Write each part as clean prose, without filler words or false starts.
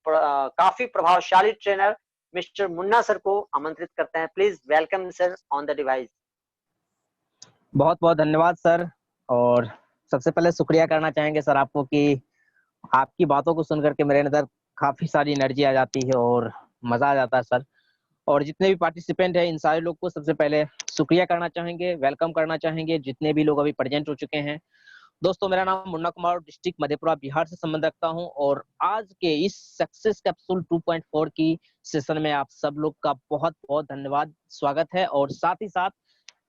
काफी प्रभावशाली trainer mister Munna sir को आमंत्रित करते हैं। Please welcome sir on the device. बहुत बहुत धन्यवाद सर। और सबसे पहले शुक्रिया करना चाहेंगे सर आपको कि आपकी बातों को सुनकर के मेरे अंदर काफी सारी एनर्जी आ जाती है और मजा आ जाता है सर। और जितने भी पार्टिसिपेंट हैं इन सारे लोग को सबसे पहले शुक्रिया करना चाहेंगे, वेलकम करना चाहेंगे, जितने भी लोग अभी प्रेजेंट हो चुके हैं। दोस्तों, मेरा नाम मुन्ना कुमार, डिस्ट्रिक्ट मधेपुरा बिहार से संबंध रखता हूं और आज के इस सक्सेस कैप्सूल 2.4 की सेशन में आप सब लोग का बहुत बहुत धन्यवाद, स्वागत है। और साथ ही साथ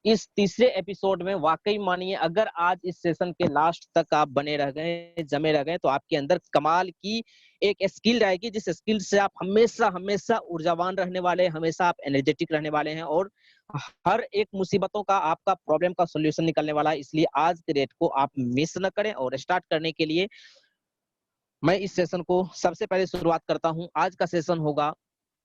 इस तीसरे एपिसोड में वाकई मानिए, अगर आज इस सेशन के लास्ट तक आप बने रह गए, जमे रह गए, तो आपके अंदर कमाल की एक स्किल आएगी, जिस स्किल से आप हमेशा हमेशा ऊर्जावान रहने वाले, हमेशा आप एनर्जेटिक रहने वाले हैं और हर एक मुसीबतों का, आपका प्रॉब्लम का सॉल्यूशन निकलने वाला है। इसलिए आज के डेट को आप मिस न करें। और स्टार्ट करने के लिए मैं इस सेशन को सबसे पहले शुरुआत करता हूं। आज का सेशन होगा,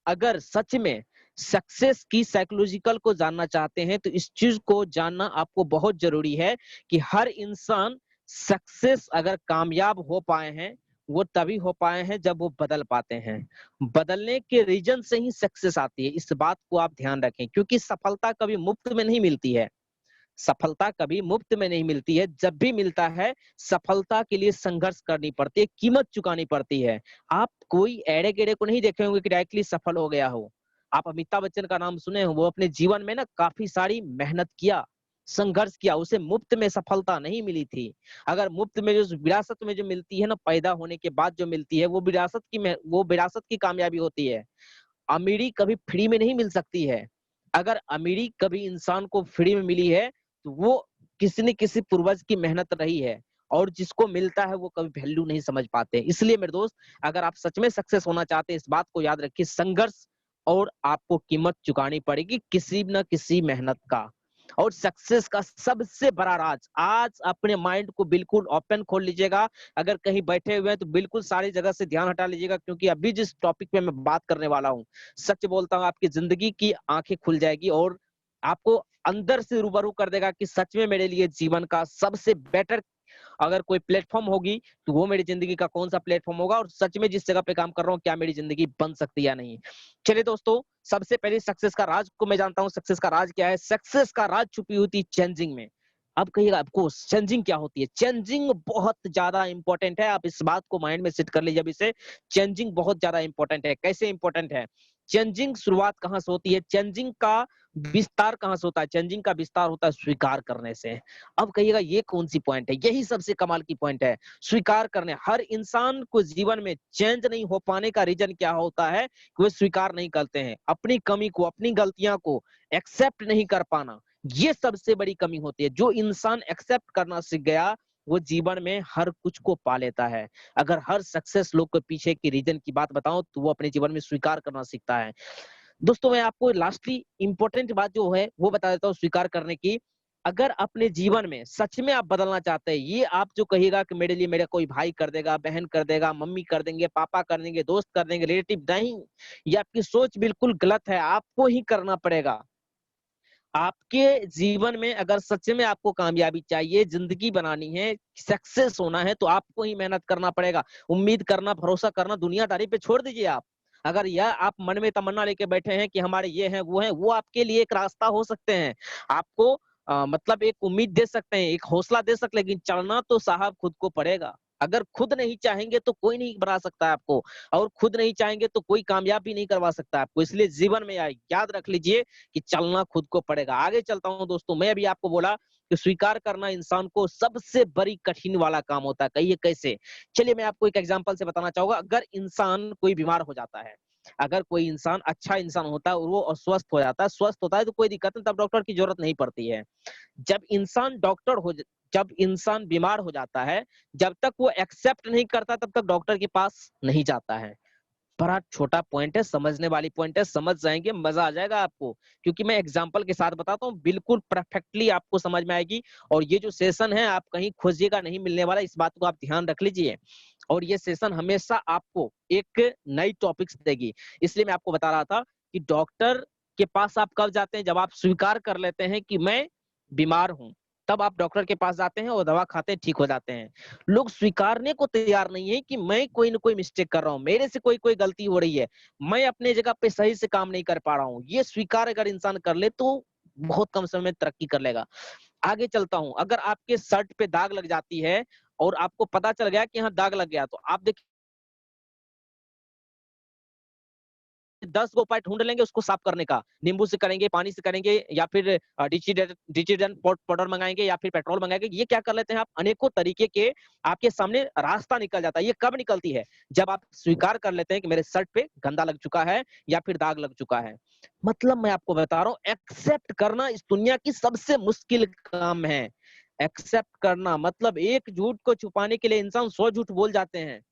अगर सच में सक्सेस की साइकोलॉजिकल को जानना चाहते हैं तो इस चीज को जानना आपको बहुत जरूरी है कि हर इंसान सक्सेस अगर कामयाब हो पाए हैं वो तभी हो पाए हैं जब वो बदल पाते हैं। बदलने के रीजन से ही सक्सेस आती है, इस बात को आप ध्यान रखें, क्योंकि सफलता कभी मुफ्त में नहीं मिलती है। सफलता कभी मुफ्त में नहीं मिलती है, जब भी मिलता है सफलता के लिए संघर्ष करनी पड़ती है, कीमत चुकानी पड़ती है। आप कोई एड़े गेड़े को नहीं देखे होंगे कि डायरेक्टली सफल हो गया हो। आप अमिताभ बच्चन का नाम सुने हो, वो अपने जीवन में ना काफी सारी मेहनत किया, संघर्ष किया, उसे मुफ्त में सफलता नहीं मिली थी। अगर मुफ्त में जो विरासत में जो मिलती है ना, पैदा होने के बाद जो मिलती है, वो विरासत की कामयाबी होती है। अमीरी कभी फ्री में नहीं मिल सकती है। अगर अमीरी कभी इंसान को फ्री में मिली है तो वो किसी न किसी पूर्वज की मेहनत रही है, और जिसको मिलता है वो कभी वैल्यू नहीं समझ पाते। इसलिए मेरे दोस्त, अगर आप सच में सक्सेस होना चाहते हैं, इस बात को याद रखिए, संघर्ष और आपको कीमत चुकानी पड़ेगी किसी न किसी मेहनत का। और सक्सेस का सबसे बड़ा राज, आज अपने माइंड को बिल्कुल ओपन खोल लीजिएगा। अगर कहीं बैठे हुए हैं तो बिल्कुल सारी जगह से ध्यान हटा लीजिएगा, क्योंकि अभी जिस टॉपिक पे मैं बात करने वाला हूँ, सच बोलता हूँ, आपकी जिंदगी की आंखें खुल जाएगी और आपको अंदर से रूबरू कर देगा कि सच में मेरे लिए जीवन का सबसे बेटर अगर कोई प्लेटफॉर्म होगी तो वो मेरी जिंदगी का कौन सा प्लेटफॉर्म होगा, और सच में जिस जगह पे काम कर रहा हूँ क्या मेरी जिंदगी बन सकती है या नहीं। चलिए दोस्तों, सबसे पहले सक्सेस का राज को मैं जानता हूँ। सक्सेस का राज क्या है? सक्सेस का राज छुपी होती है चेंजिंग में। अब कहिएगा आपको चेंजिंग क्या होती है? चेंजिंग बहुत ज्यादा इंपॉर्टेंट है, आप इस बात को माइंड में सेट कर लीजिए अभी से। चेंजिंग बहुत ज्यादा इंपॉर्टेंट है। कैसे इंपॉर्टेंट है? चेंजिंग शुरुआत कहां से होती है? चेंजिंग का विस्तार कहां से होता है? चेंजिंग का विस्तार होता है स्वीकार करने से। अब कहिएगा ये कौन सी पॉइंट है? यही सबसे कमाल की पॉइंट है, स्वीकार करने। हर इंसान को जीवन में चेंज नहीं हो पाने का रीजन क्या होता है कि वे स्वीकार नहीं करते हैं अपनी कमी को, अपनी गलतियां को एक्सेप्ट नहीं कर पाना। ये सबसे बड़ी कमी होती है। जो इंसान एक्सेप्ट करना सीख गया वो जीवन में हर कुछ को पा लेता है। अगर हर सक्सेस लोग के पीछे की रीजन की बात बताऊं तो वो अपने जीवन में स्वीकार करना सीखता है। दोस्तों, मैं आपको लास्टली इंपॉर्टेंट बात जो है वो बता देता हूँ स्वीकार करने की। अगर अपने जीवन में सच में आप बदलना चाहते हैं, ये आप जो कहिएगा कि मेरे लिए मेरा कोई भाई कर देगा, बहन कर देगा, मम्मी कर देंगे, पापा कर देंगे, दोस्त कर देंगे, रिलेटिव, नहीं, ये आपकी सोच बिल्कुल गलत है। आपको ही करना पड़ेगा। आपके जीवन में अगर सच में आपको कामयाबी चाहिए, जिंदगी बनानी है, सक्सेस होना है, तो आपको ही मेहनत करना पड़ेगा। उम्मीद करना, भरोसा करना दुनियादारी पे छोड़ दीजिए आप। अगर यह आप मन में तमन्ना लेके बैठे हैं कि हमारे ये हैं वो हैं, वो आपके लिए एक रास्ता हो सकते हैं, आपको मतलब एक उम्मीद दे सकते हैं, एक हौसला दे सकते हैं, लेकिन चलना तो साहब खुद को पड़ेगा। अगर खुद नहीं चाहेंगे तो कोई नहीं बना सकता है आपको, और खुद नहीं चाहेंगे तो कोई कामयाब भी नहीं करवा सकता आपको। इसलिए जीवन में याद रख लीजिए कि चलना खुद को पड़ेगा। आगे चलता हूं दोस्तों। मैं अभी आपको बोला कि स्वीकार करना इंसान को सबसे बड़ी कठिन वाला काम होता है। कहिए कैसे? चलिए मैं आपको एक एग्जांपल से बताना चाहूंगा। अगर इंसान कोई बीमार हो जाता है, अगर कोई इंसान अच्छा इंसान होता है और वो अस्वस्थ हो जाता है, स्वस्थ होता है, तो कोई दिक्कत नहीं, तब डॉक्टर की जरूरत नहीं पड़ती है। जब इंसान जब इंसान बीमार हो जाता है, जब तक वो एक्सेप्ट नहीं करता तब तक डॉक्टर के पास नहीं जाता है। बड़ा छोटा पॉइंट है, समझने वाली पॉइंट है, समझ जाएंगे, मजा आ जाएगा आपको, क्योंकि मैं एग्जांपल के साथ बताता हूँ, बिल्कुल परफेक्टली आपको समझ में आएगी। और ये जो सेशन है आप कहीं खोजिएगा नहीं मिलने वाला, इस बात को आप ध्यान रख लीजिए। और ये सेशन हमेशा आपको एक नई टॉपिक्स देगी। इसलिए मैं आपको बता रहा था कि डॉक्टर के पास आप कब जाते हैं? जब आप स्वीकार कर लेते हैं कि मैं बीमार हूं, तब आप डॉक्टर के पास जाते हैं और दवा खाते हैं, ठीक हो जाते हैं। लोग स्वीकारने को तैयार नहीं है कि मैं कोई ना कोई मिस्टेक कर रहा हूँ, मेरे से कोई कोई गलती हो रही है, मैं अपने जगह पे सही से काम नहीं कर पा रहा हूँ। ये स्वीकार अगर इंसान कर ले तो बहुत कम समय में तरक्की कर लेगा। आगे चलता हूँ, अगर आपके शर्ट पे दाग लग जाती है और आपको पता चल गया कि यहाँ दाग लग गया, तो आप देखिए 10 गो उपाय ढूंढ लेंगे उसको साफ करने का। नींबू से करेंगे, पानी से करेंगे, या फिर डिटर्जेंट पाउडर मंगाएंगे, या फिर पेट्रोल मंगाएंगे। ये क्या कर लेते हैं आप, अनेकों तरीके के आपके सामने रास्ता निकल जाता है। ये कब निकलती है, जब आप स्वीकार कर लेते हैं कि मेरे शर्ट पे गंदा लग चुका है या फिर दाग लग चुका है। मतलब मैं आपको बता रहा हूँ, एक्सेप्ट करना इस दुनिया की सबसे मुश्किल काम है। एक्सेप्ट करना मतलब, एक झूठ को छुपाने के लिए इंसान 100 झूठ बोल जाते हैं,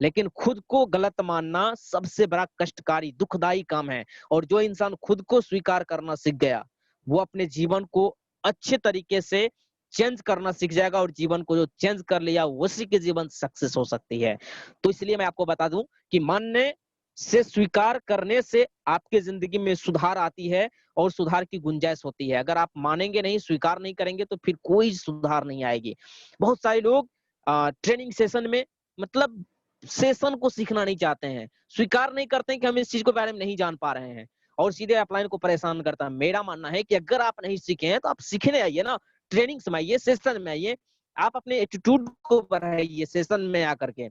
लेकिन खुद को गलत मानना सबसे बड़ा कष्टकारी दुखदाई काम है। और जो इंसान खुद को स्वीकार करना सीख गया, वो अपने जीवन को अच्छे तरीके से चेंज करना सीख जाएगा, और जीवन को जो चेंज कर लिया उसी के जीवन सक्सेस हो सकती है। तो इसलिए मैं आपको बता दूं कि मानने से, स्वीकार करने से आपके जिंदगी में सुधार आती है और सुधार की गुंजाइश होती है। अगर आप मानेंगे नहीं, स्वीकार नहीं करेंगे, तो फिर कोई सुधार नहीं आएगी। बहुत सारे लोग ट्रेनिंग सेशन में, मतलब सेशन को सीखना नहीं चाहते हैं, स्वीकार नहीं करते हैं कि हम इस चीज के बारे में नहीं जान पा रहे हैं, और सीधे अपलाइन को परेशान करता है। मेरा मानना है कि अगर आप नहीं सीखे हैं तो आप सीखने आइए ना, ट्रेनिंग में आइए, सेशन में आइए, आप अपने एटीट्यूड को बढ़ाइए सेशन में आकर के।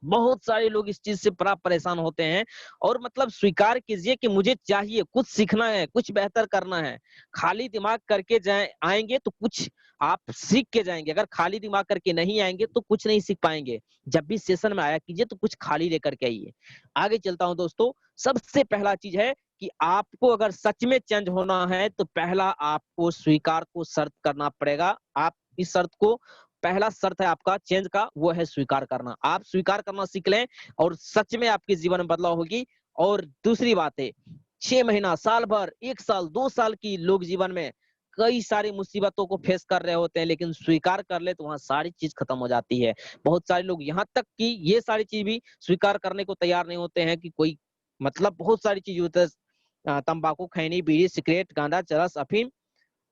बहुत सारे लोग इस चीज से बड़ा परेशान होते हैं। और मतलब स्वीकार कीजिए कि मुझे चाहिए, कुछ सीखना है, कुछ बेहतर करना है। खाली दिमाग करके जाए आएंगे तो कुछ आप सीख के जाएंगे, अगर खाली दिमाग करके नहीं आएंगे तो कुछ नहीं सीख पाएंगे। जब भी सेशन में आया कीजिए तो कुछ खाली लेकर के आइए। आगे चलता हूं दोस्तों, सबसे पहला चीज है कि आपको अगर सच में चेंज होना है तो पहला आपको स्वीकार को शर्त करना पड़ेगा। आप इस शर्त को, पहला शर्त है आपका चेंज का, वो है स्वीकार करना। आप स्वीकार करना सीख लें और सच में आपके जीवन में बदलाव होगी। और दूसरी बात है, 6 महीना, साल भर, 1 साल, 2 साल की लोग जीवन में कई सारी मुसीबतों को फेस कर रहे होते हैं, लेकिन स्वीकार कर ले तो वहां सारी चीज खत्म हो जाती है। बहुत सारे लोग यहाँ तक कि ये सारी चीज भी स्वीकार करने को तैयार नहीं होते हैं कि कोई, मतलब बहुत सारी चीज होती है, तंबाकू, खैनी, बीड़ी, सिगरेट, गांजा, चरस, अफीम,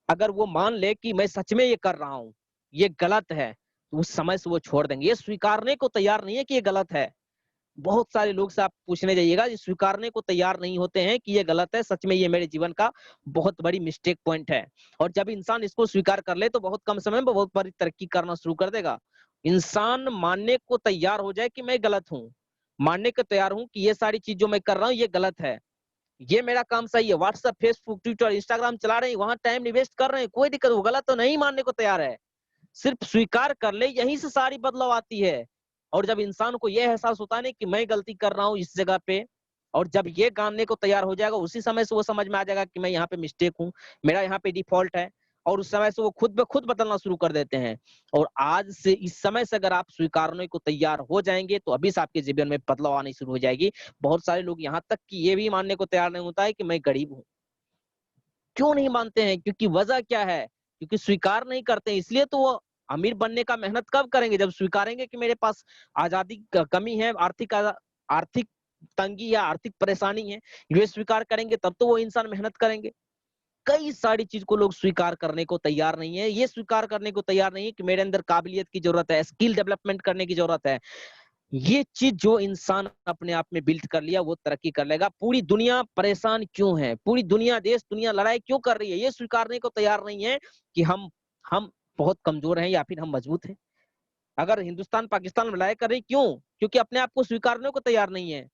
अगर वो मान ले कि मैं सच में ये कर रहा हूँ, ये गलत है, तो उस समय से वो छोड़ देंगे। ये स्वीकारने को तैयार नहीं है कि ये गलत है। बहुत सारे लोग से आप पूछने जाइएगा, ये स्वीकारने को तैयार नहीं होते हैं कि ये गलत है, सच में ये मेरे जीवन का बहुत बड़ी मिस्टेक पॉइंट है। और जब इंसान इसको स्वीकार कर ले तो बहुत कम समय में बहुत बड़ी तरक्की करना शुरू कर देगा। इंसान मानने को तैयार हो जाए कि मैं गलत हूँ, मानने को तैयार हूँ कि ये सारी चीज जो मैं कर रहा हूँ ये गलत है, ये मेरा काम सही है। व्हाट्सएप, फेसबुक, ट्विटर, इंस्टाग्राम चला रहे हैं, वहां टाइम इन्वेस्ट कर रहे हैं, कोई दिक्कत, वो गलत तो नहीं मानने को तैयार है, सिर्फ स्वीकार कर ले, यहीं से सारी बदलाव आती है। और जब इंसान को यह एहसास होता है ना कि मैं गलती कर रहा हूँ इस जगह पे, और जब ये जानने को तैयार हो जाएगा, उसी समय से वो समझ में आ जाएगा कि मैं यहाँ पे मिस्टेक हूँ, मेरा यहाँ पे डिफॉल्ट है, और उस समय से वो खुद ब खुद बदलना शुरू कर देते हैं। और आज से, इस समय से अगर आप स्वीकारने को तैयार हो जाएंगे तो अभी से आपके जीवन में बदलाव आनी शुरू हो जाएगी। बहुत सारे लोग यहाँ तक कि ये भी मानने को तैयार नहीं होता है कि मैं गरीब हूँ। क्यों नहीं मानते हैं, क्योंकि वजह क्या है, क्योंकि स्वीकार नहीं करते हैं। इसलिए तो वो अमीर बनने का मेहनत कब करेंगे, जब स्वीकारेंगे कि मेरे पास आजादी का कमी है, आर्थिक तंगी या आर्थिक परेशानी है, ये स्वीकार करेंगे तब तो वो इंसान मेहनत करेंगे। कई सारी चीज को लोग स्वीकार करने को तैयार नहीं है। ये स्वीकार करने को तैयार नहीं है कि मेरे अंदर काबिलियत की जरूरत है, स्किल डेवलपमेंट करने की जरूरत है। ये चीज जो इंसान अपने आप में बिल्ड कर लिया वो तरक्की कर लेगा। पूरी दुनिया परेशान क्यों है, पूरी दुनिया, देश दुनिया लड़ाई क्यों कर रही है, ये स्वीकारने को तैयार नहीं है कि हम बहुत कमजोर हैं या फिर हम मजबूत हैं। अगर हिंदुस्तान पाकिस्तान में लड़ाई कर रही, क्यों? क्योंकि अपने आप को स्वीकारने को तैयार नहीं है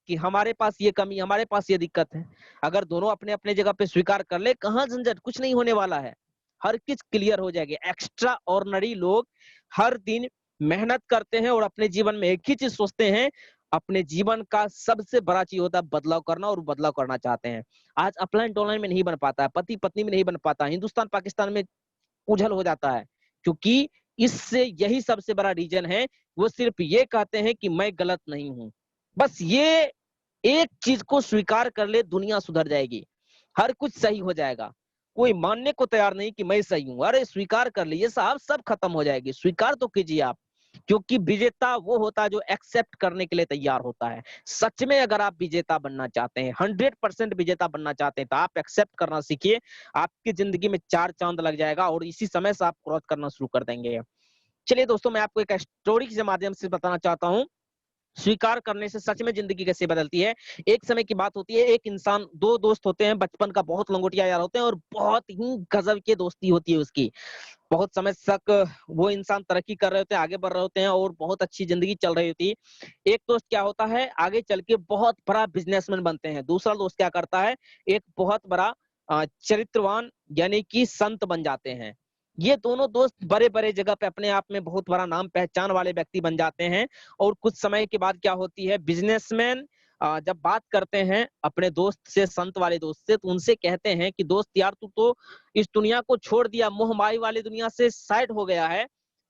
कि हमारे पास ये कमी, हमारे पास ये दिक्कत है। अगर दोनों अपने अपने जगह पे स्वीकार कर ले, कहाँ झंझट, कुछ नहीं होने वाला है, हर चीज क्लियर हो जाएगी। एक्स्ट्रा ऑर्डिनरी लोग हर दिन मेहनत करते हैं और अपने जीवन में एक ही चीज सोचते हैं, अपने जीवन का सबसे बड़ा चीज होता है बदलाव करना, और बदलाव करना चाहते हैं। आज अपलाइन ऑनलाइन में नहीं बन पाता है, पति पत्नी में नहीं बन पाता, हिंदुस्तान पाकिस्तान में उछल हो जाता है, क्योंकि इससे यही सबसे बड़ा रीजन है। वो सिर्फ ये कहते हैं कि मैं गलत नहीं हूं। बस ये एक चीज को स्वीकार कर ले, दुनिया सुधर जाएगी, हर कुछ सही हो जाएगा। कोई मानने को तैयार नहीं कि मैं सही हूं, अरे स्वीकार कर लीजिए साहब, सब खत्म हो जाएगी। स्वीकार तो कीजिए आप। क्योंकि विजेता वो होता है जो एक्सेप्ट करने के लिए तैयार होता है। सच में अगर आप विजेता बनना चाहते हैं, 100% विजेता बनना चाहते हैं, तो आप एक्सेप्ट करना सीखिए। आपकी जिंदगी में 4 चांद लग जाएगा और इसी समय से आप क्रॉस करना शुरू कर देंगे। चलिए दोस्तों, मैं आपको एक स्टोरी के माध्यम से बताना चाहता हूँ, स्वीकार करने से सच में जिंदगी कैसे बदलती है। एक समय की बात होती है, एक इंसान, 2 दोस्त होते हैं, बचपन का बहुत लंगोटिया यार होते हैं और बहुत ही गजब की दोस्ती होती है उसकी। बहुत समय तक वो इंसान तरक्की कर रहे होते हैं, आगे बढ़ रहे होते हैं और बहुत अच्छी जिंदगी चल रही होती है। एक दोस्त क्या होता है, आगे चल के बहुत बड़ा बिजनेसमैन बनते हैं। दूसरा दोस्त क्या करता है, एक बहुत बड़ा चरित्रवान यानी कि संत बन जाते हैं। ये दोनों दोस्त बड़े-बड़े जगह पे अपने आप में बहुत बड़ा नाम पहचान वाले व्यक्ति बन जाते हैं। और कुछ समय के बाद क्या होती है, बिजनेसमैन जब बात करते हैं अपने दोस्त से, संत वाले दोस्त से, तो उनसे कहते हैं कि दोस्त यार, तू तो इस दुनिया को छोड़ दिया, मोह माया वाली दुनिया से साइड हो गया है,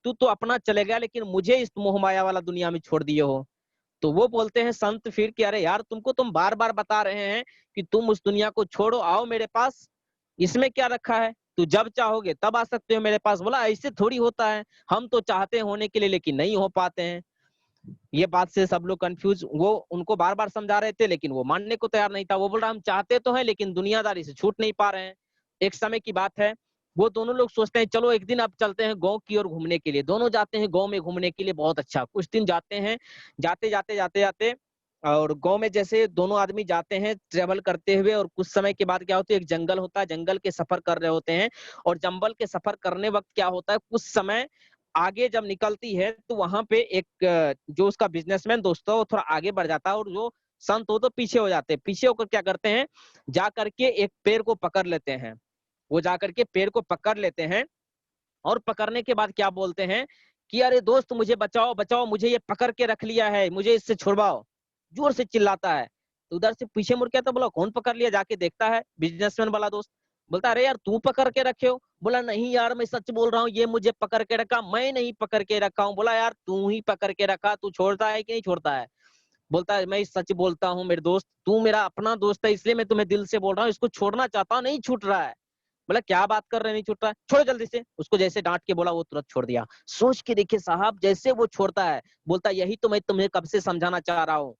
तू तो अपना चले गया, लेकिन मुझे इस मोह माया वाला दुनिया में छोड़ दिए हो। तो वो बोलते हैं संत फिर कि अरे यार, तुमको तुम बार बार बता रहे हैं कि तुम उस दुनिया को छोड़ो, आओ मेरे पास, इसमें क्या रखा है, तू जब चाहोगे तब आ सकते हो मेरे पास। बोला ऐसे थोड़ी होता है, हम तो चाहते हैं होने के लिए लेकिन नहीं हो पाते हैं। ये बात से सब लोग कंफ्यूज, वो उनको बार बार समझा रहे थे लेकिन वो मानने को तैयार नहीं था। वो बोल रहा हम चाहते तो हैं लेकिन दुनियादारी से छूट नहीं पा रहे हैं। एक समय की बात है, वो दोनों लोग सोचते हैं चलो एक दिन अब चलते हैं गांव की ओर घूमने के लिए। दोनों जाते हैं गांव में घूमने के लिए, बहुत अच्छा, कुछ दिन जाते हैं। जाते जाते और गांव में जैसे दोनों आदमी जाते हैं ट्रेवल करते हुए, और कुछ समय के बाद क्या होता है, एक जंगल होता है, जंगल के सफर कर रहे होते हैं। और जंगल के सफर करने वक्त क्या होता है, कुछ समय आगे जब निकलती है तो वहां पे एक जो उसका बिजनेसमैन दोस्त है वो थोड़ा आगे बढ़ जाता है और जो संत हो तो पीछे हो जाते हैं। पीछे होकर क्या करते हैं, जा करके एक पेड़ को पकड़ लेते हैं। वो जा करके पेड़ को पकड़ लेते हैं और पकड़ने के बाद क्या बोलते हैं कि अरे दोस्त मुझे बचाओ बचाओ, मुझे ये पकड़ के रख लिया है, मुझे इससे छुड़वाओ। जोर से चिल्लाता है। तो उधर से पीछे मुड़ के आता, बोला कौन पकड़ लिया, जाके देखता है बिजनेसमैन वाला दोस्त। बोलता अरे यार तू पकड़ के रखे हो। बोला नहीं यार मैं सच बोल रहा हूँ, ये मुझे पकड़ के रखा, मैं नहीं पकड़ के रखा हूँ। बोला यार तू ही पकड़ के रखा, तू छोड़ता है कि नहीं छोड़ता है। बोलता है मैं सच बोलता हूँ मेरे दोस्त, तू मेरा अपना दोस्त है इसलिए मैं तुम्हें दिल से बोल रहा हूँ, इसको छोड़ना चाहता हूँ, नहीं छूट रहा है। बोला क्या बात कर रहे हैं, नहीं छूट रहा है, छोड़ो जल्दी से। उसको जैसे डांट के बोला वो तुरंत छोड़ दिया। सोच के देखिए साहब, जैसे वो छोड़ता है, बोलता यही तो मैं तुम्हें कब से समझाना चाह रहा हूँ।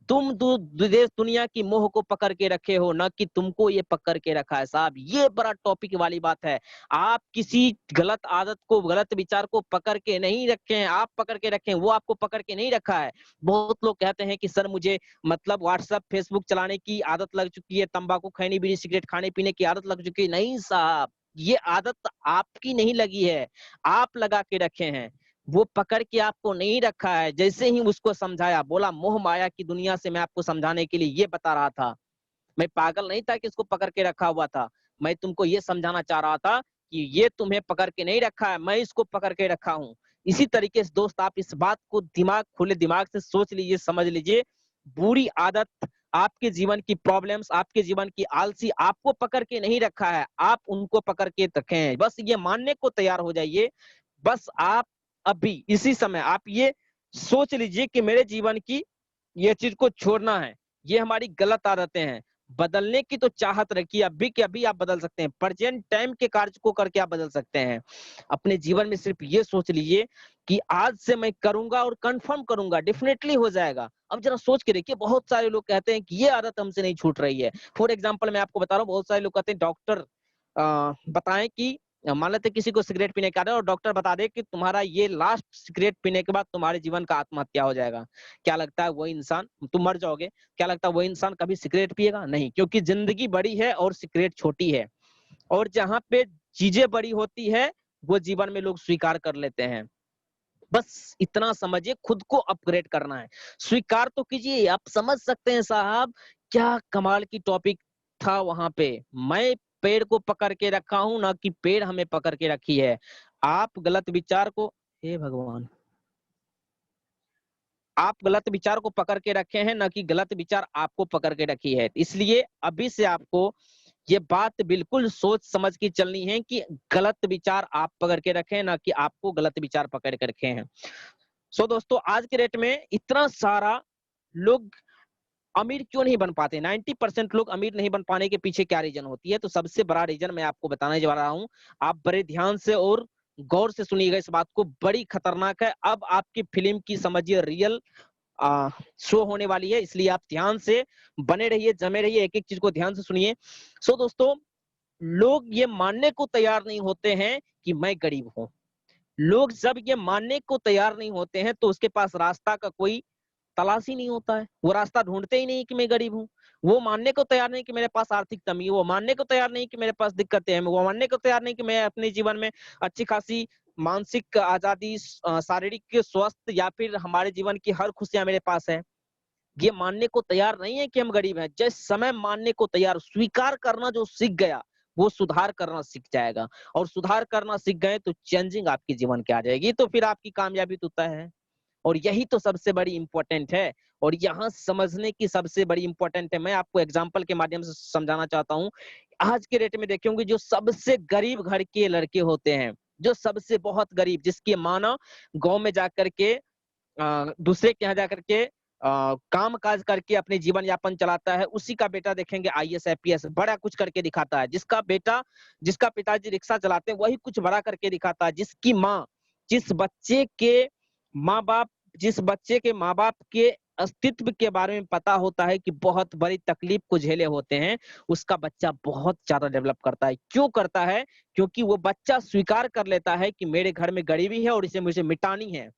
तुम देश दुनिया की मोह को पकड़ के रखे हो, ना कि तुमको ये पकड़ के रखा है। साहब ये बड़ा टॉपिक वाली बात है। आप किसी गलत आदत को, गलत विचार को पकड़ के नहीं रखे हैं, आप पकड़ के रखे हैं, वो आपको पकड़ के नहीं रखा है। बहुत लोग कहते हैं कि सर मुझे मतलब व्हाट्सएप फेसबुक चलाने की आदत लग चुकी है, तंबाकू खैनी बीड़ी सिगरेट खाने पीने की आदत लग चुकी है। नहीं साहब, ये आदत आपकी नहीं लगी है, आप लगा के रखे हैं। वो पकड़ के आपको नहीं रखा है। जैसे ही उसको समझाया, बोला मोह माया की दुनिया से मैं आपको समझाने के लिए ये बता रहा था, मैं पागल नहीं था कि इसको पकड़ के रखा हुआ था। मैं तुमको ये समझाना चाह रहा था कि ये तुम्हें पकड़ के नहीं रखा है, मैं इसको पकड़ के रखा हूँ। इसी तरीके से दोस्त आप इस बात को खुले दिमाग से सोच लीजिए, समझ लीजिए। बुरी आदत, आपके जीवन की प्रॉब्लम्स, आपके जीवन की आलसी आपको पकड़ के नहीं रखा है, आप उनको पकड़ के रखे हैं। बस ये मानने को तैयार हो जाइए। बस आप अभी इसी समय आप ये सोच लीजिए कि मेरे जीवन की ये चीज को छोड़ना है, ये हमारी गलत आदतें हैं। बदलने की तो चाहत रखिए अभी के अभी, आप बदल सकते हैं। प्रेजेंट टाइम के कार्य को करके आप बदल सकते हैं। अपने जीवन में सिर्फ ये सोच लीजिए कि आज से मैं करूंगा और कंफर्म करूंगा, डेफिनेटली हो जाएगा। अब जरा सोच के देखिए, बहुत सारे लोग कहते हैं कि ये आदत हमसे नहीं छूट रही है। फॉर एग्जाम्पल मैं आपको बता रहा हूँ, बहुत सारे लोग कहते हैं डॉक्टर बताएं कि मान लेते किसी को सिगरेट पीने का आदत है और डॉक्टर बता दे कि तुम्हारा ये लास्ट सिगरेट पीने के बाद तुम्हारे जीवन का आत्महत्या हो जाएगा। क्या लगता है वो इंसान, तुम मर जाओगे, क्या लगता है वो इंसान कभी सिगरेट पिएगा? नहीं, क्योंकि जिंदगी बड़ी है और सिगरेट छोटी है। और जहां पे चीजें बड़ी होती है वो जीवन में लोग स्वीकार कर लेते हैं। बस इतना समझिए, खुद को अपग्रेड करना है, स्वीकार तो कीजिए। आप समझ सकते हैं साहब, क्या कमाल की टॉपिक था वहां पे। मैं पेड़ को पकड़ के रखा हूं, ना कि पेड़ हमें पकड़ के रखी है। आप गलत विचार को, हे भगवान, आप गलत विचार को पकड़ के रखे हैं, ना कि गलत विचार आपको पकड़ के रखी है। इसलिए अभी से आपको ये बात बिल्कुल सोच समझ के चलनी है कि गलत विचार आप पकड़ के रखें, ना कि आपको गलत विचार पकड़ के रखे हैं। सो दोस्तों, आज के डेट में इतना सारा लोग अमीर क्यों नहीं बन पाते, 90% लोग अमीर नहीं बन पाने के पीछे क्या रीजन होती है? तो सबसे बड़ा रीजन मैं आपको बताने जा रहा हूँ। आप बड़े ध्यान से और गौर से सुनिएगा इस बात को, बड़ी खतरनाक है। अब आपकी फिल्म की समझिए रियल शो होने वाली है, इसलिए आप ध्यान से बने रहिए, जमे रहिए, एक एक चीज को ध्यान से सुनिए। सो दोस्तों, लोग ये मानने को तैयार नहीं होते हैं कि मैं गरीब हूं। लोग जब ये मानने को तैयार नहीं होते हैं तो उसके पास रास्ता का कोई तलाश ही नहीं होता है, वो रास्ता ढूंढते ही नहीं कि मैं गरीब हूँ। वो मानने को तैयार नहीं कि मेरे पास आर्थिक कमी है, वो मानने को तैयार नहीं कि मेरे पास दिक्कतें हैं, वो मानने को तैयार नहीं कि मैं अपने जीवन में अच्छी खासी मानसिक आजादी, शारीरिक स्वस्थ या फिर हमारे जीवन की हर खुशियां मेरे पास है। ये मानने को तैयार नहीं है कि हम गरीब हैं। जिस समय मानने को तैयार, स्वीकार करना जो सीख गया, वो सुधार करना सीख जाएगा, और सुधार करना सीख गए तो चेंजिंग आपके जीवन के आ जाएगी, तो फिर आपकी कामयाबी तो तय है। और यही तो सबसे बड़ी इंपॉर्टेंट है, और यहाँ समझने की सबसे बड़ी इंपॉर्टेंट है। मैं आपको एग्जांपल के माध्यम से समझाना चाहता हूँ। आज के डेट में देखेंगे जो सबसे गरीब घर के लड़के होते हैं, जो सबसे बहुत गरीब, जिसकी माँ ना गाँव में जाकर के दूसरे के यहाँ जाकर के काम काज करके अपने जीवन यापन चलाता है, उसी का बेटा देखेंगे आईएएस आईपीएस बड़ा कुछ करके दिखाता है। जिसका पिताजी रिक्शा चलाते हैं, वही कुछ बड़ा करके दिखाता है। जिसकी माँ, जिस बच्चे के माँ बाप जिस बच्चे के माँ बाप के अस्तित्व के बारे में पता होता है कि बहुत बड़ी तकलीफ को झेले होते हैं, उसका बच्चा बहुत ज्यादा डेवलप करता है। क्यों करता है? क्योंकि वो बच्चा स्वीकार कर लेता है कि मेरे घर में गरीबी है और इसे मुझे मिटानी है।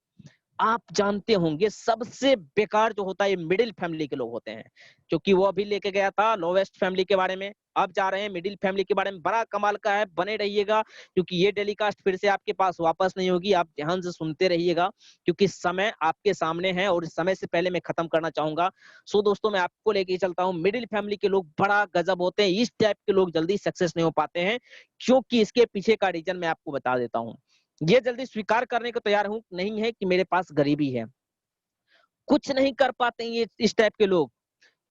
आप जानते होंगे सबसे बेकार जो होता है ये मिडिल फैमिली के लोग होते हैं, क्योंकि वो अभी लेके गया था लोवेस्ट फैमिली के बारे में, अब जा रहे हैं मिडिल फैमिली के बारे में। बड़ा कमाल का है, बने रहिएगा, क्योंकि ये टेलीकास्ट फिर से आपके पास वापस नहीं होगी। आप ध्यान से सुनते रहिएगा, क्योंकि समय आपके सामने है और इस समय से पहले मैं खत्म करना चाहूंगा। सो दोस्तों, मैं आपको लेके चलता हूँ। मिडिल फैमिली के लोग बड़ा गजब होते हैं, इस टाइप के लोग जल्दी सक्सेस नहीं हो पाते हैं, क्योंकि इसके पीछे का रीजन मैं आपको बता देता हूँ। ये जल्दी स्वीकार करने को तैयार हूं नहीं है कि मेरे पास गरीबी है। कुछ नहीं कर पाते हैं ये इस टाइप के लोग,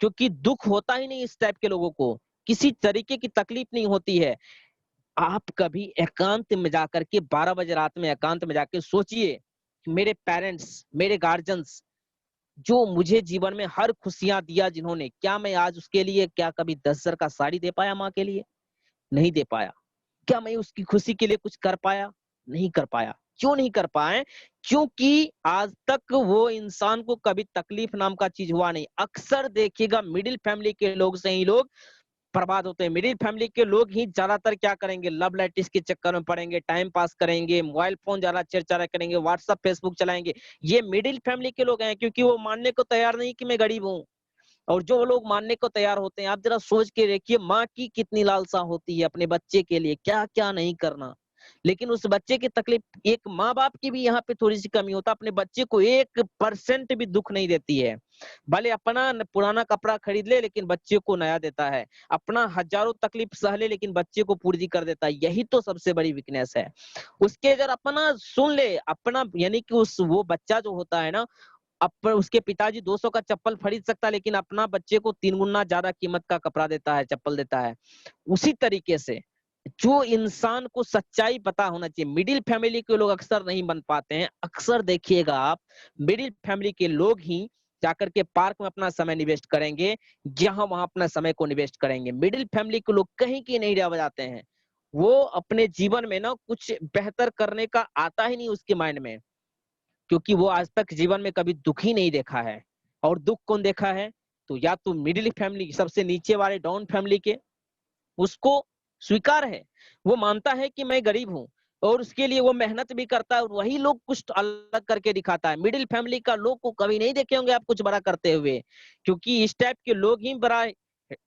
क्योंकि दुख होता ही नहीं इस टाइप के लोगों को, किसी तरीके की तकलीफ नहीं होती है। आप कभी एकांत में जाकर के 12 बजे रात में एकांत में जाकर सोचिए कि मेरे पेरेंट्स, मेरे गार्जियंस, जो मुझे जीवन में हर खुशियां दिया जिन्होंने, क्या मैं आज उसके लिए क्या कभी 10,000 का साड़ी दे पाया माँ के लिए? नहीं दे पाया। क्या मैं उसकी खुशी के लिए कुछ कर पाया? नहीं कर पाया। क्यों नहीं कर पाए? क्योंकि आज तक वो इंसान को कभी तकलीफ नाम का चीज हुआ नहीं। अक्सर देखिएगा मिडिल फैमिली के लोग से ही लोग बर्बाद होते हैं। मिडिल फैमिली के लोग ही ज्यादातर क्या करेंगे? लव लाइटिस के चक्कर में पड़ेंगे, टाइम पास करेंगे, मोबाइल फोन ज्यादा चेरचारा करेंगे, व्हाट्सएप फेसबुक चलाएंगे। ये मिडिल फैमिली के लोग हैं, क्योंकि वो मानने को तैयार नहीं कि मैं गरीब हूँ। और जो लोग मानने को तैयार होते हैं, आप जरा सोच के देखिए, माँ की कितनी लालसा होती है अपने बच्चे के लिए, क्या क्या नहीं करना। लेकिन उस बच्चे की तकलीफ, एक माँ बाप की भी यहाँ पे थोड़ी सी कमी होता है, अपने बच्चे को 1% भी दुख नहीं देती है। भले अपना पुराना कपड़ा खरीद ले, लेकिन बच्चे को नया देता है। अपना हजारों तकलीफ सह ले, लेकिन बच्चे को पूर्ति कर देता है। यही तो सबसे बड़ी वीकनेस है उसके। अगर अपना सुन ले, अपना यानी कि उस वो बच्चा जो होता है ना, उसके पिताजी 200 का चप्पल खरीद सकता है, लेकिन अपना बच्चे को 3 गुना ज्यादा कीमत का कपड़ा देता है, चप्पल देता है। उसी तरीके से जो इंसान को सच्चाई पता होना चाहिए, मिडिल फैमिली के लोग अक्सर नहीं बन पाते हैं। अक्सर देखिएगा आप, मिडिल फैमिली के लोग ही जाकर के पार्क में अपना समय निवेस्ट करेंगे, जहां वहां अपना समय को निवेस्ट करेंगे। मिडिल फैमिली के लोग कहीं की नहीं रह जाते हैं। वो अपने जीवन में ना कुछ बेहतर करने का आता ही नहीं उसके माइंड में, क्योंकि वो आज तक जीवन में कभी दुख ही नहीं देखा है। और दुख कौन देखा है? तो या तो मिडिल फैमिली, सबसे नीचे वाले डाउन फैमिली के, उसको स्वीकार है, वो मानता है कि मैं गरीब हूँ, और उसके लिए वो मेहनत भी करता है, और वही लोग कुछ अलग करके दिखाता है। मिडिल फैमिली का लोग को कभी नहीं देखे होंगे आप कुछ बड़ा करते हुए, क्योंकि इस टाइप के लोग ही बड़ा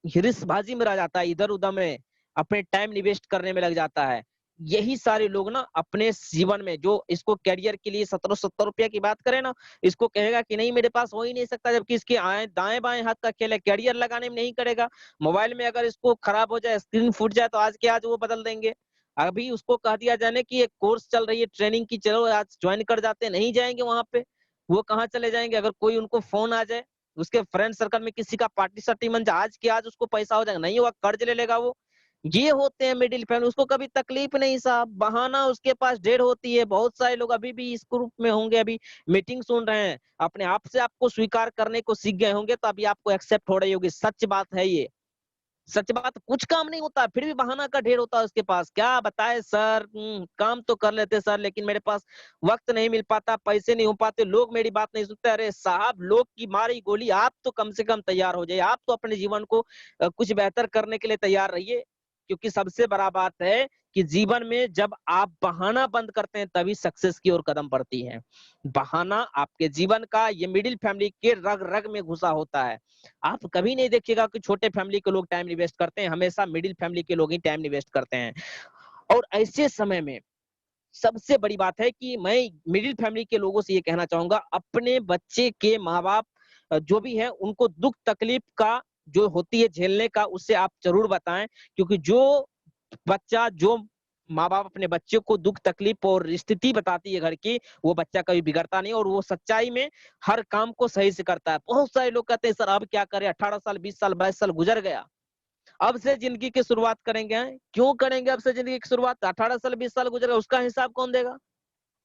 हिरिसबाजी में रह जाता है, इधर उधर में अपने टाइम निवेस्ट करने में लग जाता है। यही सारे लोग ना अपने जीवन में, जो इसको कैरियर के लिए 17-70 रुपया की बात करें ना, इसको कहेगा कि नहीं मेरे पास हो ही नहीं सकता, जबकि इसके दाएं बाएं हाथ का खेल है, कैरियर लगाने में नहीं करेगा। मोबाइल में अगर इसको खराब हो जाए, स्क्रीन फूट जाए, तो आज के आज वो बदल देंगे। अभी उसको कह दिया जाने की एक कोर्स चल रही है ट्रेनिंग की, चलो आज ज्वाइन कर जाते हैं, नहीं जाएंगे वहां पे। वो कहाँ चले जाएंगे? अगर कोई उनको फोन आ जाए, उसके फ्रेंड सर्कल में किसी का पार्टी सर्टी मन जाए, आज के आज उसको पैसा हो जाएगा, नहीं होगा कर्ज ले लेगा वो। ये होते हैं मिडिल फैमिली, उसको कभी तकलीफ नहीं साहब, बहाना उसके पास ढेर होती है। बहुत सारे लोग अभी भी इस ग्रुप में होंगे, अभी मीटिंग सुन रहे हैं, अपने आप से आपको स्वीकार करने को सीख गए होंगे, तो अभी आपको एक्सेप्ट हो रही होगी, सच बात है ये। सच बात कुछ काम नहीं होता, फिर भी बहाना का ढेर होता है उसके पास। क्या बताए सर, काम तो कर लेते सर, लेकिन मेरे पास वक्त नहीं मिल पाता, पैसे नहीं हो पाते, लोग मेरी बात नहीं सुनते। अरे साहब, लोग की मारी गोली, आप तो कम से कम तैयार हो जाइए। आप तो अपने जीवन को कुछ बेहतर करने के लिए तैयार रहिए, क्योंकि सबसे बड़ा बात है कि जीवन में जब आप बहाना बंद करते हैं तभी सक्सेस की ओर कदम बढ़ती है। बहाना आपके जीवन का, ये मिडिल फैमिली के रग रग में घुसा होता है। आप कभी नहीं देखिएगा कि छोटे फैमिली के लोग टाइम इन्वेस्ट करते हैं, हमेशा मिडिल फैमिली के लोग ही टाइम इन्वेस्ट करते हैं। और ऐसे समय में सबसे बड़ी बात है कि मैं मिडिल फैमिली के लोगों से ये कहना चाहूंगा, अपने बच्चे के माँ बाप जो भी है उनको दुख तकलीफ का जो होती है झेलने का, उससे आप जरूर बताएं। क्योंकि जो माँ बाप अपने बच्चे को दुख तकलीफ और स्थिति बताती है घर की, वो बच्चा कभी बिगड़ता नहीं और वो सच्चाई में हर काम को सही से करता है। बहुत सारे लोग कहते हैं सर अब क्या करें, 18 साल 20 साल 22 साल गुजर गया, अब से जिंदगी की शुरुआत करेंगे। हैं? क्यों करेंगे अब से जिंदगी की शुरुआत? 18 साल 20 साल गुजर गया, उसका हिसाब कौन देगा?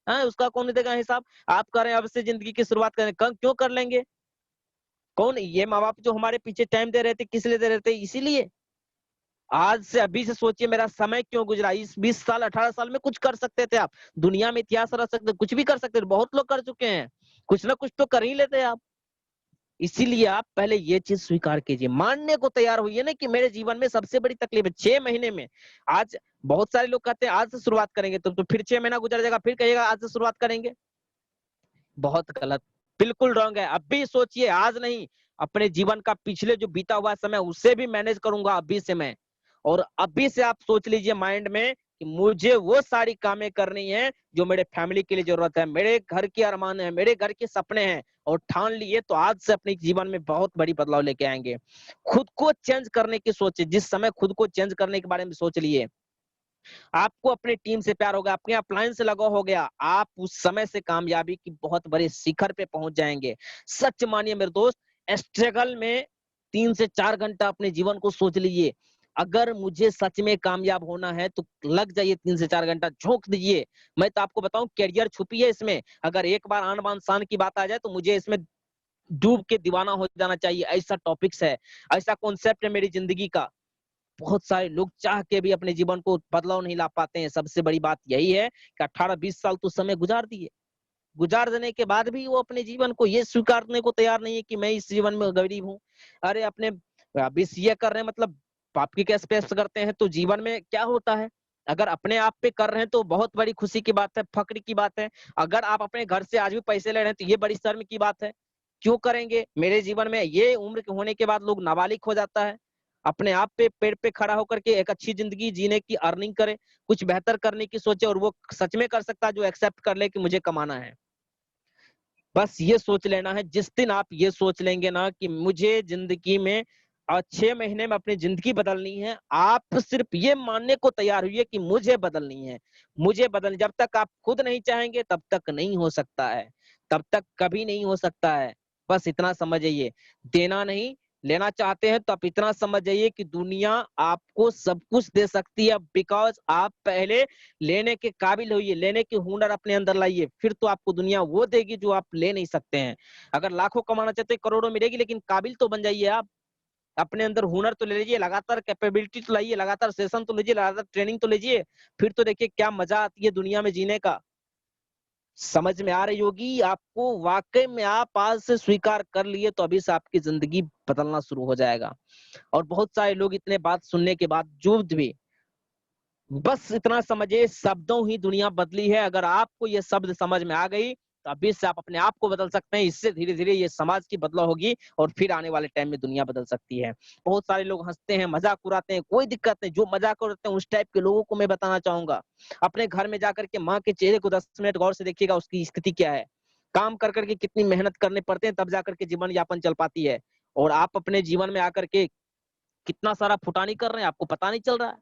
है उसका कौन देगा हिसाब? आप करें अब से जिंदगी की शुरुआत करें, क्यों कर लेंगे? कौन? ये माँ बाप जो हमारे पीछे टाइम दे रहे थे, किस लिए दे रहे थे? इसीलिए। आज से अभी से सोचिए मेरा समय क्यों गुजरा। इस 20 साल 18 साल में कुछ कर सकते थे आप, दुनिया में इतिहास रच सकते, कुछ भी कर सकते थे, बहुत लोग कर चुके हैं, कुछ ना कुछ तो कर ही लेते आप। इसीलिए आप पहले ये चीज स्वीकार कीजिए, मानने को तैयार होइए ना कि मेरे जीवन में सबसे बड़ी तकलीफ है 6 महीने में। आज बहुत सारे लोग कहते हैं आज से शुरुआत करेंगे, तो फिर 6 महीना गुजर जाएगा, फिर कहिएगा आज से शुरुआत करेंगे। बहुत गलत, बिल्कुल रॉन्ग है। अभी सोचिए, आज नहीं, अपने जीवन का पिछले जो बीता हुआ समय उसे भी मैनेज करूंगा अभी से मैं। और अभी से आप सोच लीजिए माइंड में कि मुझे वो सारी कामें करनी है जो मेरे फैमिली के लिए जरूरत है, मेरे घर के अरमान है, मेरे घर के सपने हैं, और ठान लिए तो आज से अपने जीवन में बहुत बड़ी बदलाव लेके आएंगे। खुद को चेंज करने की सोचे, जिस समय खुद को चेंज करने के बारे में सोच लिए, आपको अपनी टीम से प्यार होगा, आपके अपलायंस से लगाव हो गया, आप उस समय से कामयाबी की बहुत बड़े शिखर पे पहुंच जाएंगे। सच मानिए मेरे दोस्त, स्ट्रगल में 3 से 4 घंटा अपने जीवन को सोच लीजिए। अगर मुझे सच में कामयाब होना है तो लग जाइए, 3 से 4 घंटा झोंक दीजिए। मैं तो आपको बताऊं, कैरियर छुपी है इसमें। अगर एक बार आन बान शान की बात आ जाए तो मुझे इसमें डूब के दीवाना हो जाना चाहिए। ऐसा टॉपिक्स है, ऐसा कॉन्सेप्ट है मेरी जिंदगी का। बहुत सारे लोग चाह के भी अपने जीवन को बदलाव नहीं ला पाते हैं। सबसे बड़ी बात यही है कि 18-20 साल तो समय गुजार दिए, गुजार देने के बाद भी वो अपने जीवन को ये स्वीकारने को तैयार नहीं है कि मैं इस जीवन में गरीब हूँ। अरे अपने बीसीए कर रहे हैं, मतलब बाप की क्या एक्सपेक्ट करते हैं, तो जीवन में क्या होता है? अगर अपने आप पे कर रहे हैं तो बहुत बड़ी खुशी की बात है, फक्र की बात है। अगर आप अपने घर से आज भी पैसे ले रहे हैं तो ये बड़ी शर्म की बात है। क्यों करेंगे? मेरे जीवन में ये उम्र के होने के बाद लोग नाबालिग हो जाता है। अपने आप पे पेड़ पे खड़ा होकर के एक अच्छी जिंदगी जीने की अर्निंग करे, कुछ बेहतर करने की सोचे, और वो सच में कर सकता है जो एक्सेप्ट कर ले कि मुझे कमाना है। बस ये सोच लेना है। जिस दिन आप ये सोच लेंगे ना कि मुझे जिंदगी में 6 महीने में अपनी जिंदगी बदलनी है, आप सिर्फ ये मानने को तैयार हुई कि मुझे बदलनी है, मुझे बदल। जब तक आप खुद नहीं चाहेंगे तब तक नहीं हो सकता है, तब तक कभी नहीं हो सकता है। बस इतना समझ जाइए। देना नहीं, लेना चाहते हैं तो आप इतना समझ जाइए कि दुनिया आपको सब कुछ दे सकती है, बिकॉज आप पहले लेने के काबिल होइए, लेने के हुनर अपने अंदर लाइए, फिर तो आपको दुनिया वो देगी जो आप ले नहीं सकते हैं। अगर लाखों कमाना चाहते हैं करोड़ों मिलेगी, लेकिन काबिल तो बन जाइए आप। अपने अंदर हुनर तो ले लीजिए, लगातार कैपेबिलिटी तो लाइए, लगातार सेशन तो लीजिए, लगातार ट्रेनिंग तो लीजिए, फिर तो देखिए क्या मजा आती है दुनिया में जीने का। समझ में आ रही होगी आपको। वाकई में आप आज से स्वीकार कर लिए तो अभी से आपकी जिंदगी बदलना शुरू हो जाएगा। और बहुत सारे लोग इतने बात सुनने के बावजूद भी बस इतना समझिए, शब्दों ही दुनिया बदली है। अगर आपको ये शब्द समझ में आ गई तो अभी से आप अपने आप को बदल सकते हैं। इससे धीरे धीरे ये समाज की बदलाव होगी और फिर आने वाले टाइम में दुनिया बदल सकती है। बहुत सारे लोग हंसते हैं, मजाक उड़ाते हैं, कोई दिक्कत नहीं। जो मजाक उड़ाते हैं उस टाइप के लोगों को मैं बताना चाहूंगा, अपने घर में जाकर के माँ के चेहरे को 10 मिनट गौर से देखिएगा, उसकी स्थिति क्या है। काम कर करके कितनी मेहनत करने पड़ते हैं, तब जाकर के जीवन यापन चल पाती है। और आप अपने जीवन में आकर के कितना सारा फुटानी कर रहे हैं, आपको पता नहीं चल रहा है।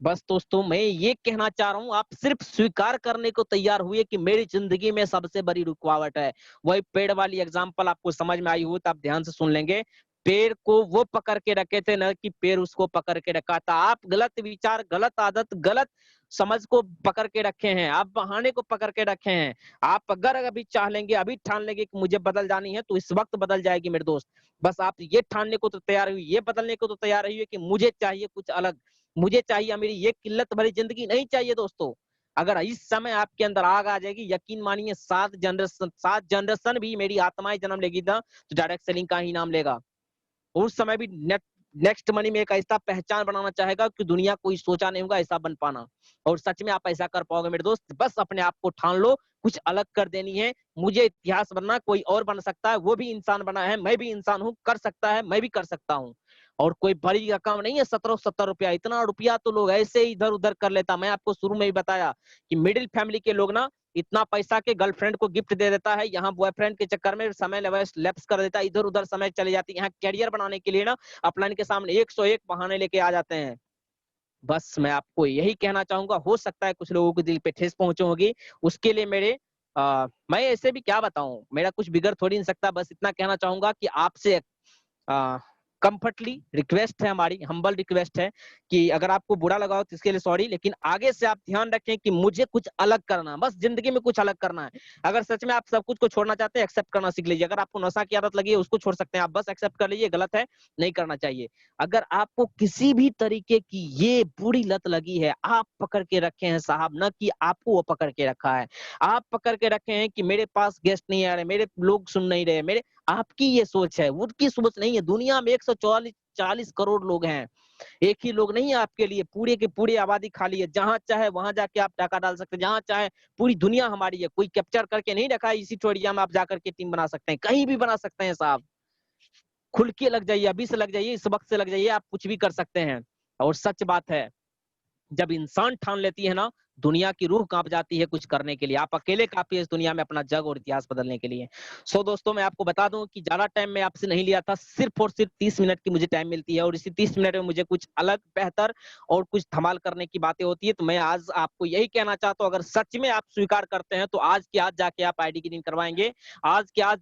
बस दोस्तों, मैं ये कहना चाह रहा हूँ, आप सिर्फ स्वीकार करने को तैयार हुए कि मेरी जिंदगी में सबसे बड़ी रुकावट है। वही पेड़ वाली एग्जांपल आपको समझ में आई हो तो आप ध्यान से सुन लेंगे। पेड़ को वो पकड़ के रखे थे ना कि पेड़ उसको पकड़ के रखा था। आप गलत विचार, गलत आदत, गलत समझ को पकड़ के रखे हैं, आप बहाने को पकड़ के रखे हैं। आप अगर अभी चाह लेंगे, अभी ठान लेंगे कि मुझे बदल जानी है, तो इस वक्त बदल जाएगी मेरे दोस्त। बस आप ये ठानने को तो तैयार हुई, ये बदलने को तो तैयार हुई कि मुझे चाहिए कुछ अलग, मुझे चाहिए मेरी ये किल्लत भरी जिंदगी नहीं चाहिए दोस्तों। अगर इस समय आपके अंदर आग आ जाएगी, यकीन मानिए 7 जनरेशन भी मेरी आत्माएं जन्म लेगी ना, तो डायरेक्ट सेलिंग का ही नाम लेगा। उस समय भी नेक्स्ट मनी में एक ऐसा पहचान बनाना चाहेगा कि दुनिया कोई सोचा नहीं होगा ऐसा बन पाना। और सच में आप ऐसा कर पाओगे मेरे दोस्त। बस अपने आप को ठान लो, कुछ अलग कर देनी है। मुझे इतिहास बनना, कोई और बन सकता है, वो भी इंसान बना है, मैं भी इंसान हूँ, कर सकता है, मैं भी कर सकता हूँ। और कोई बड़ी रकम नहीं है 1770 रुपया, इतना रुपया तो लोग ऐसे ही इधर उधर कर लेता। मैं आपको शुरू में ही बताया कि मिडिल फैमिली के लोग ना इतना पैसा के गर्लफ्रेंड को गिफ्ट दे देता है, यहाँ बॉयफ्रेंड के चक्कर में समय लैप्स कर देता है, इधर उधर समय चले जाती है। यहाँ कैरियर बनाने के लिए ना अपना इनके सामने 101 बहाने लेके आ जाते हैं। बस मैं आपको यही कहना चाहूंगा, हो सकता है कुछ लोगों के दिल पे ठेस पहुंची होगी, उसके लिए मैं ऐसे भी क्या बताऊं, मेरा कुछ बिगड़ थोड़ी नहीं सकता। बस इतना कहना चाहूंगा कि आपसे कंफर्टली रिक्वेस्ट है, हमारी हम्बल रिक्वेस्ट है कि अगर आपको बुरा लगा हो तो इसके लिए सॉरी, लेकिन आगे से आप ध्यान रखें कि मुझे कुछ अलग करना है, बस जिंदगी में कुछ अलग करना है। अगर सच में आप सब कुछ को छोड़ना चाहते हैं, एक्सेप्ट करना सीख लीजिए। अगर आपको नशा की आदत लगी है, उसको छोड़ सकते हैं आप, बस एक्सेप्ट कर लीजिए गलत है, नहीं करना चाहिए। अगर आपको किसी भी तरीके की ये बुरी लत लगी है, आप पकड़ के रखे हैं साहब, ना कि आपको वो पकड़ के रखा है। आप पकड़ के रखे हैं कि मेरे पास गेस्ट नहीं आ रहे, मेरे लोग सुन नहीं रहे, मेरे आपकी ये सोच है, उनकी सोच नहीं है। दुनिया में 140 करोड़ लोग हैं, एक ही लोग नहीं है आपके लिए, पूरे की पूरी आबादी खाली है। जहां चाहे वहां जाके आप टाका डाल सकते हैं, जहां चाहे पूरी दुनिया हमारी है, कोई कैप्चर करके नहीं रखा है। इसी टोरिया में आप जाकर के टीम बना सकते हैं, कहीं भी बना सकते हैं साहब। खुल के लग जाइए, अभी से लग जाइए, इस वक्त से लग जाइए, आप कुछ भी कर सकते हैं। और सच बात है, जब इंसान ठान लेती है ना, दुनिया की रूह कांप जाती है कुछ करने के लिए। आप अकेले काफी है इस दुनिया में अपना जग और इतिहास बदलने के लिए। सो दोस्तों, मैं आपको बता दूं कि ज्यादा टाइम मैं आपसे नहीं लिया था, सिर्फ और सिर्फ 30 मिनट की मुझे टाइम मिलती है, और इसी 30 मिनट में मुझे कुछ अलग, बेहतर और कुछ धमाल करने की बातें होती है। तो मैं आज आपको यही कहना चाहता हूँ, अगर सच में आप स्वीकार करते हैं तो आज की आज जाके आप आईडी की नींद करवाएंगे। आज के आज